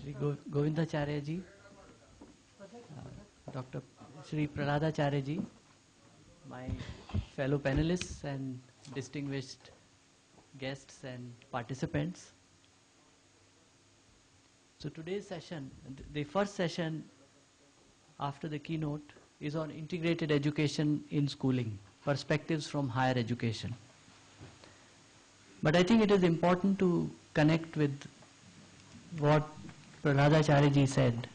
Shri Govindacharya ji, Dr. Shri Praladacharya ji, my fellow panelists and distinguished guests and participants. So today's session, the first session after the keynote, is on integrated education in schooling, perspectives from higher education. But I think it is important to connect with what Praladacharya ji said,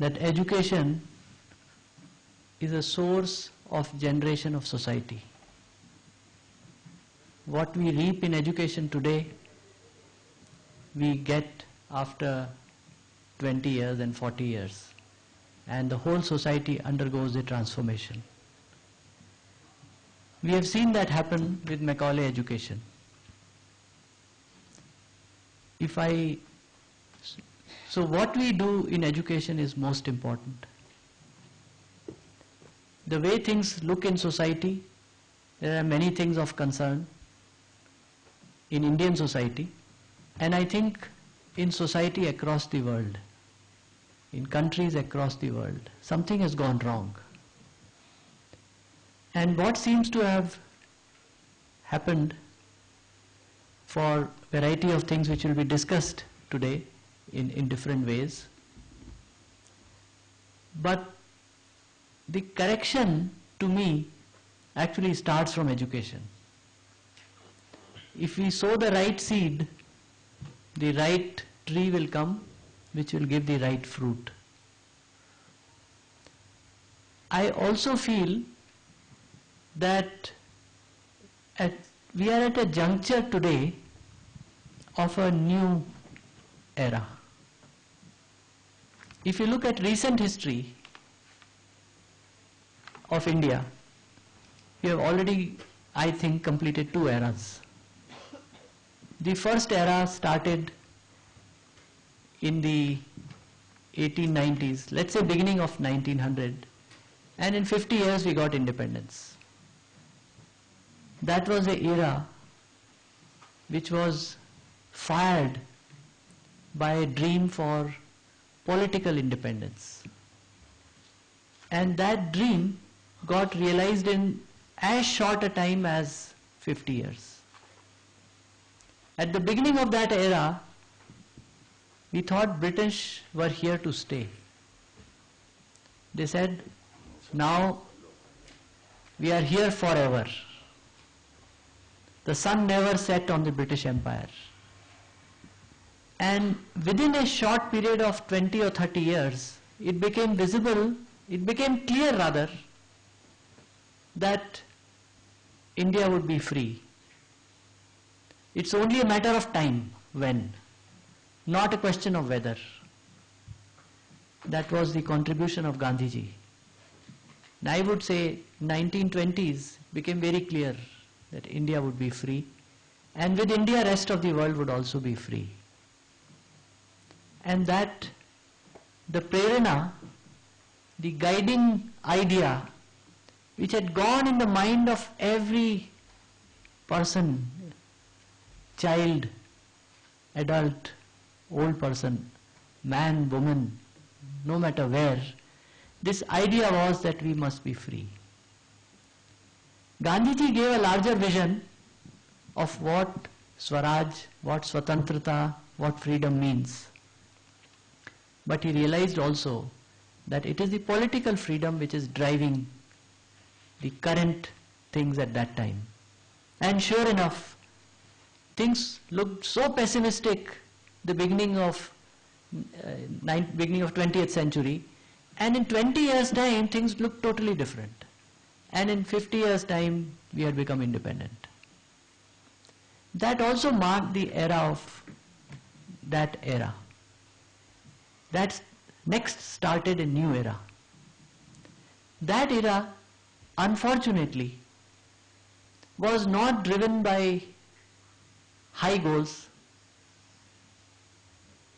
that education is a source of generation of society. What we reap in education today, we get after 20 years and 40 years, and the whole society undergoes a transformation. We have seen that happen with Macaulay education. So what we do in education is most important. The way things look in society, there are many things of concern in Indian society, and I think in society across the world, in countries across the world, something has gone wrong. And what seems to have happened, for variety of things which will be discussed today in different ways, but the correction to me actually starts from education. If we sow the right seed, the right tree will come which will give the right fruit. I also feel that we are at a juncture today of a new era. If you look at recent history of India, we have already, I think, completed 2 eras. The first era started in the 1890s, let's say beginning of 1900, and in 50 years we got independence. That was an era which was fired by a dream for political independence. And that dream got realized in as short a time as 50 years. At the beginning of that era, we thought British were here to stay. They said, now we are here forever. The sun never set on the British Empire. And within a short period of 20 or 30 years, it became visible, it became clear rather, that India would be free. It's only a matter of time, when, not a question of whether. That was the contribution of Gandhiji. And I would say 1920s became very clear that India would be free, and with India rest of the world would also be free. And that the prerana, the guiding idea which had gone in the mind of every person, child, adult, old person, man, woman, no matter where, this idea was that we must be free. Gandhiji gave a larger vision of what Swaraj, what Swatantrata, what freedom means. But he realized also that it is the political freedom which is driving the current things at that time. And sure enough, things looked so pessimistic the beginning of 20th century, and in 20 years' time things looked totally different. And in 50 years' time we had become independent. That also marked the era of that era. That next started a new era. That era, unfortunately, was not driven by high goals,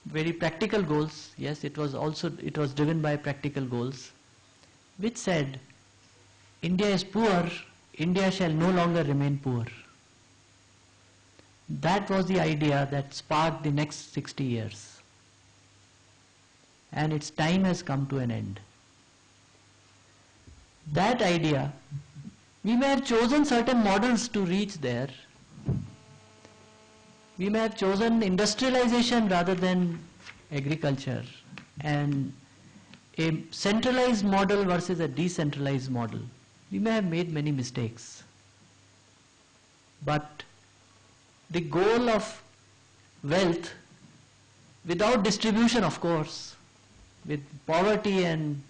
very practical goals. Yes, it was driven by practical goals, which said, India is poor, India shall no longer remain poor. That was the idea that sparked the next 60 years. And its time has come to an end. That idea, we may have chosen certain models to reach there. We may have chosen industrialization rather than agriculture, and a centralized model versus a decentralized model. We may have made many mistakes. But the goal of wealth, without distribution of course, with poverty and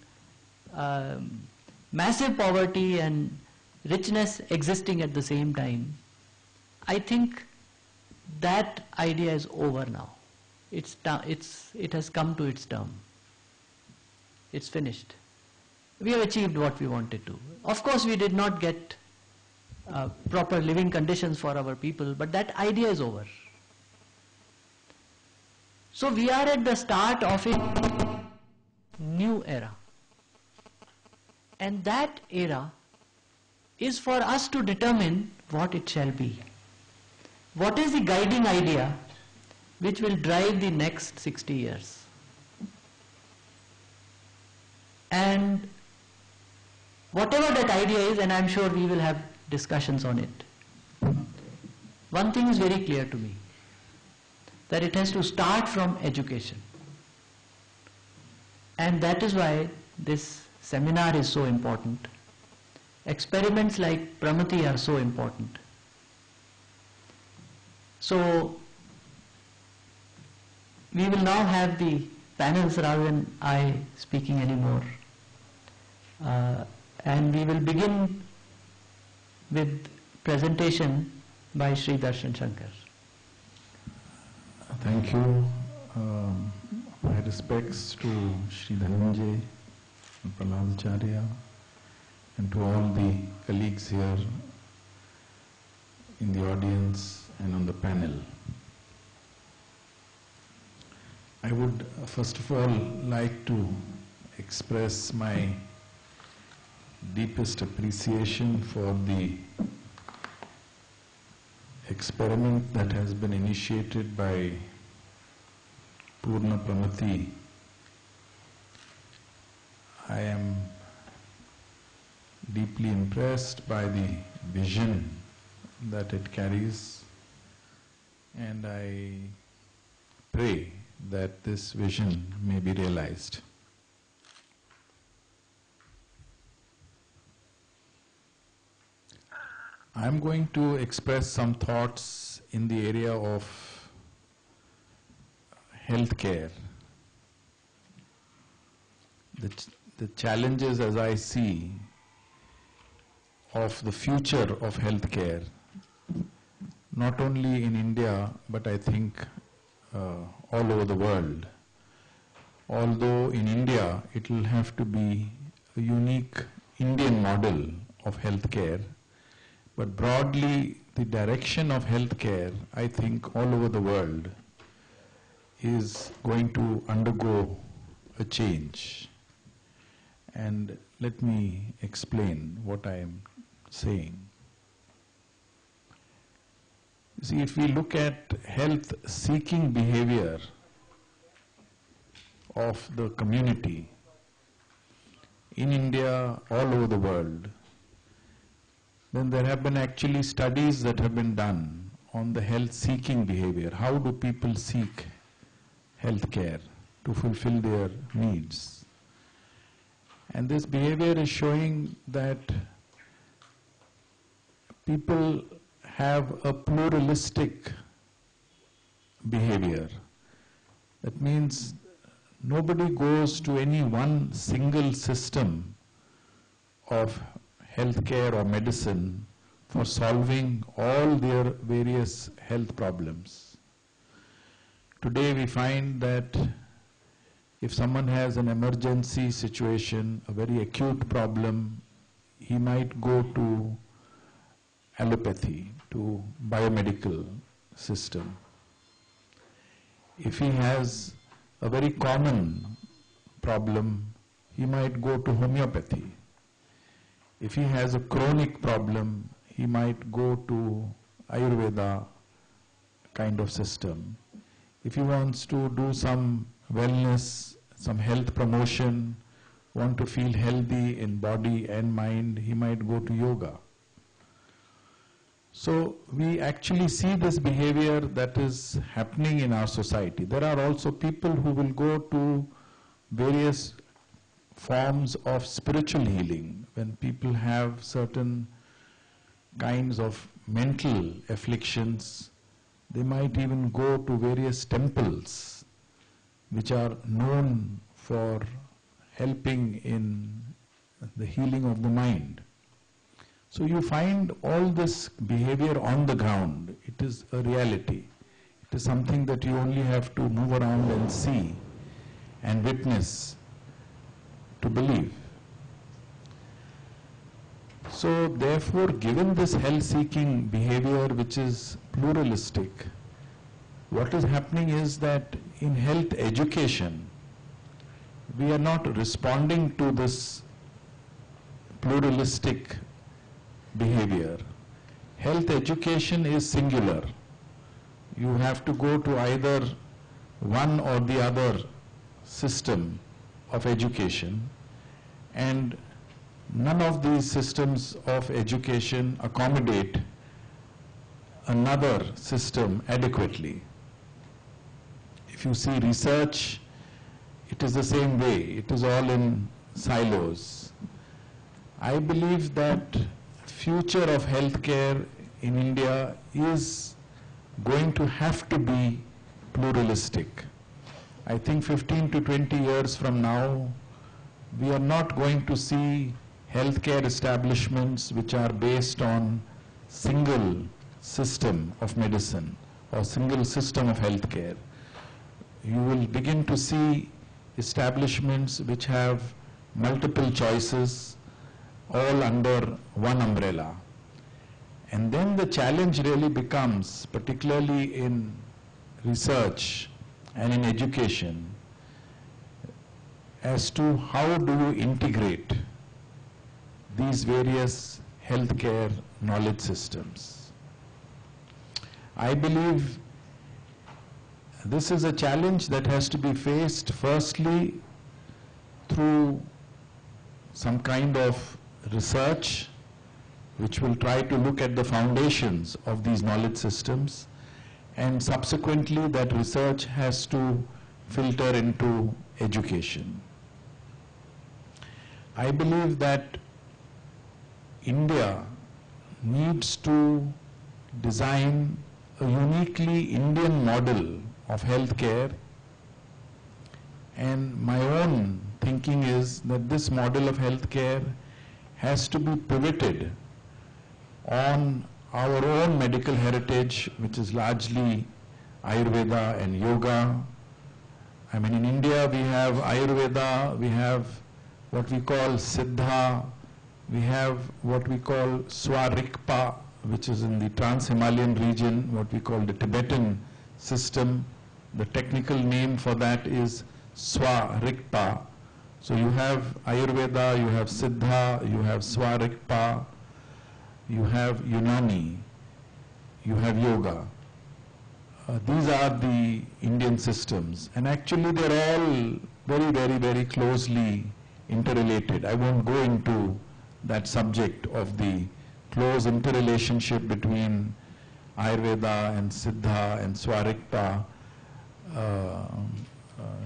massive poverty and richness existing at the same time, I think that idea is over now. It has come to its term. It's finished. We have achieved what we wanted to. Of course, we did not get proper living conditions for our people, but that idea is over. So we are at the start of a new era. And that era is for us to determine what it shall be. What is the guiding idea which will drive the next 60 years? And whatever that idea is, and I'm sure we will have discussions on it, one thing is very clear to me, that it has to start from education. And that is why this seminar is so important. Experiments like Pramati are so important. So we will now have the panels rather than I speaking anymore. And we will begin with presentation by Sri Darshan Shankar. Thank you. My respects to Sri Dhananjay and Praladacharya and to all the colleagues here in the audience and on the panel. I would first of all like to express my deepest appreciation for the experiment that has been initiated by Purna Pramati. I am deeply impressed by the vision that it carries, and I pray that this vision may be realized. I am going to express some thoughts in the area of healthcare. The challenges, as I see, of the future of healthcare, not only in India, but I think all over the world. Although in India it will have to be a unique Indian model of healthcare, but broadly the direction of healthcare, I think all over the world, is going to undergo a change. And let me explain what I am saying. You see, if we look at health-seeking behavior of the community in India, all over the world, then there have been actually studies that have been done on the health-seeking behavior. How do people seek health care to fulfill their needs? And this behavior is showing that people have a pluralistic behavior. That means nobody goes to any one single system of healthcare or medicine for solving all their various health problems. Today we find that if someone has an emergency situation, a very acute problem, he might go to allopathy, to biomedical system. If he has a very common problem, he might go to homeopathy. If he has a chronic problem, he might go to Ayurveda kind of system. If he wants to do some wellness, some health promotion, want to feel healthy in body and mind, he might go to yoga. So we actually see this behavior that is happening in our society. There are also people who will go to various forms of spiritual healing when people have certain kinds of mental afflictions. They might even go to various temples which are known for helping in the healing of the mind. So you find all this behavior on the ground. It is a reality. It is something that you only have to move around and see and witness to believe. So therefore, given this health-seeking behavior which is pluralistic, what is happening is that in health education, we are not responding to this pluralistic behavior. Health education is singular. You have to go to either one or the other system of education, and none of these systems of education accommodate another system adequately. If you see research, it is the same way. It is all in silos. I believe that future of healthcare in India is going to have to be pluralistic. I think 15 to 20 years from now, we are not going to see healthcare establishments which are based on single system of medicine or single system of healthcare. You will begin to see establishments which have multiple choices all under one umbrella. And then the challenge really becomes, particularly in research and in education, as to how do you integrate these various healthcare knowledge systems. I believe this is a challenge that has to be faced firstly through some kind of research which will try to look at the foundations of these knowledge systems, and subsequently that research has to filter into education. I believe that India needs to design a uniquely Indian model of healthcare, and my own thinking is that this model of healthcare has to be pivoted on our own medical heritage, which is largely Ayurveda and yoga. I mean, in India we have Ayurveda, we have what we call Siddha, we have what we call Swarikpa, which is in the Trans-Himalayan region, what we call the Tibetan system. The technical name for that is Swarikpa. So you have Ayurveda, you have Siddha, you have Swarikpa, you have Unani, you have yoga. These are the Indian systems, and actually they're all very, very, very closely interrelated. I won't go into that subject of the close interrelationship between Ayurveda and Siddha and Swarikpa,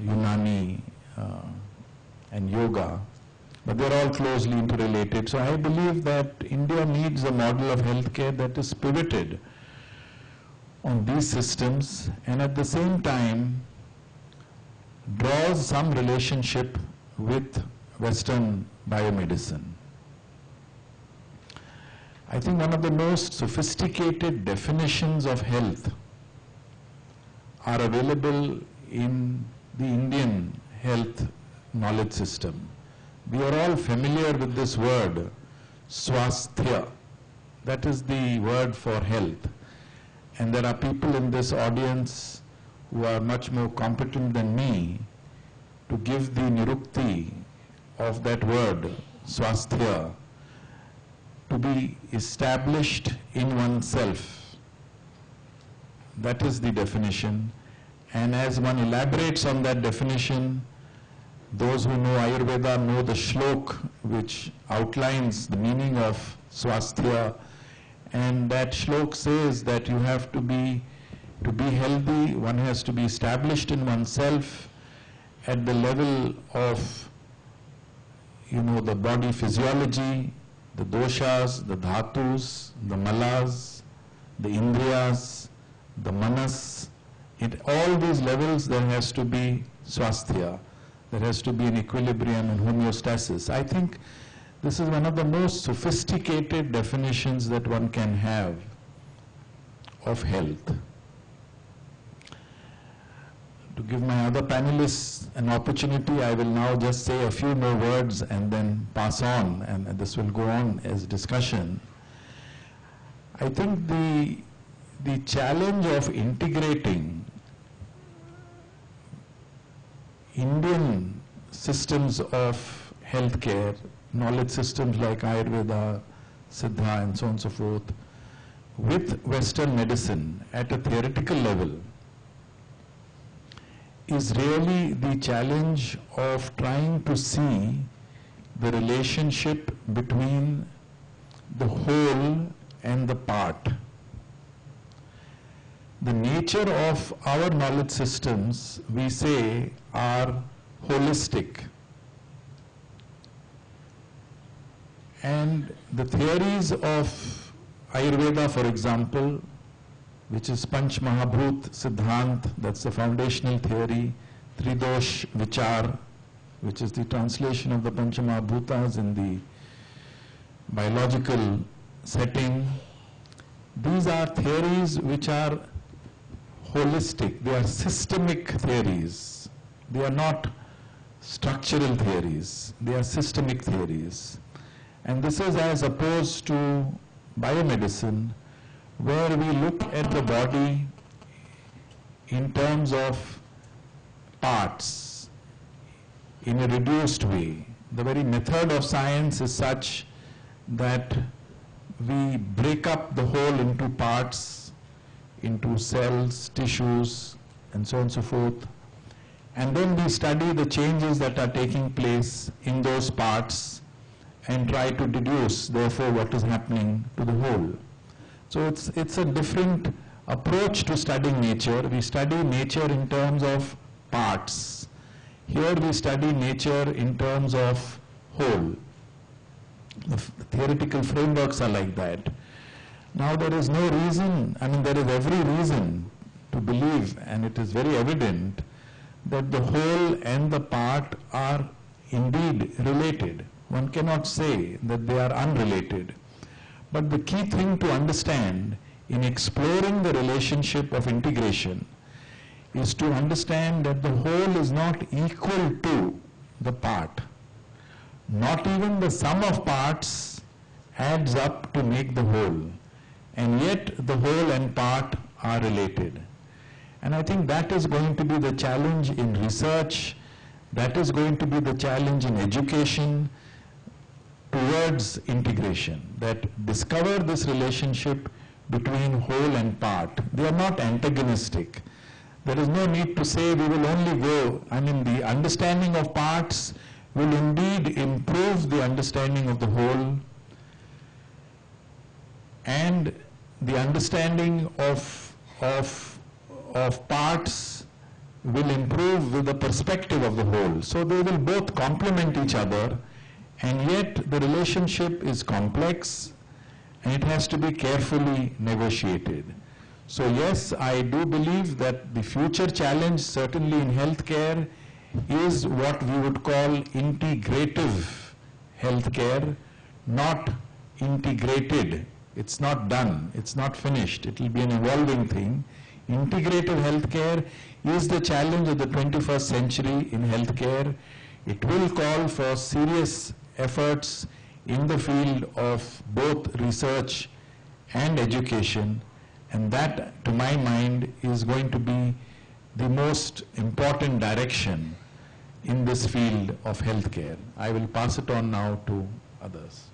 Unani and yoga, but they're all closely interrelated. So I believe that India needs a model of healthcare that is pivoted on these systems and at the same time draws some relationship with Western biomedicine. I think one of the most sophisticated definitions of health are available in the Indian health knowledge system. We are all familiar with this word, swasthya. That is the word for health. And there are people in this audience who are much more competent than me to give the nirukti of that word, swasthya, to be established in oneself. that is the definition. And as one elaborates on that definition, those who know Ayurveda know the shlok which outlines the meaning of swasthya, and that shlok says that you have to be healthy, one has to be established in oneself at the level of, the body physiology, the doshas, the dhatus, the malas, the indriyas, the manas. At all these levels there has to be swasthya. There has to be an equilibrium and homeostasis. I think this is one of the most sophisticated definitions that one can have of health. To give my other panelists an opportunity, I will now just say a few more words and then pass on, and this will go on as discussion. I think the challenge of integrating Indian systems of healthcare, knowledge systems like Ayurveda, Siddha and so on and so forth, with Western medicine at a theoretical level is really the challenge of trying to see the relationship between the whole and the part. The nature of our knowledge systems, we say, are holistic. And the theories of Ayurveda, for example, which is Panch Mahabhut Siddhant, that's the foundational theory, Tridosh Vichar, which is the translation of the Panch Mahabhutas in the biological setting. These are theories which are holistic, they are systemic theories. They are not structural theories, they are systemic theories. And this is as opposed to biomedicine, where we look at the body in terms of parts in a reduced way. The very method of science is such that we break up the whole into parts, into cells, tissues, and so on and so forth. And then we study the changes that are taking place in those parts and try to deduce, therefore, what is happening to the whole. So it's a different approach to studying nature. We study nature in terms of parts. Here we study nature in terms of whole. The theoretical frameworks are like that. Now there is no reason, there is every reason to believe, and it is very evident, that the whole and the part are indeed related. One cannot say that they are unrelated. But the key thing to understand in exploring the relationship of integration is to understand that the whole is not equal to the part. Not even the sum of parts adds up to make the whole. And yet the whole and part are related. And I think that is going to be the challenge in research, that is going to be the challenge in education, towards integration, that discover this relationship between whole and part. They are not antagonistic. There is no need to say we will only go, the understanding of parts will indeed improve the understanding of the whole, and the understanding of parts will improve with the perspective of the whole. So they will both complement each other. And yet the relationship is complex and it has to be carefully negotiated. So yes, I do believe that the future challenge certainly in healthcare is what we would call integrative healthcare, not integrated. It's not done, it's not finished, it will be an evolving thing. Integrative healthcare is the challenge of the 21st century in healthcare. It will call for serious efforts in the field of both research and education, and that, to my mind, is going to be the most important direction in this field of healthcare. I will pass it on now to others.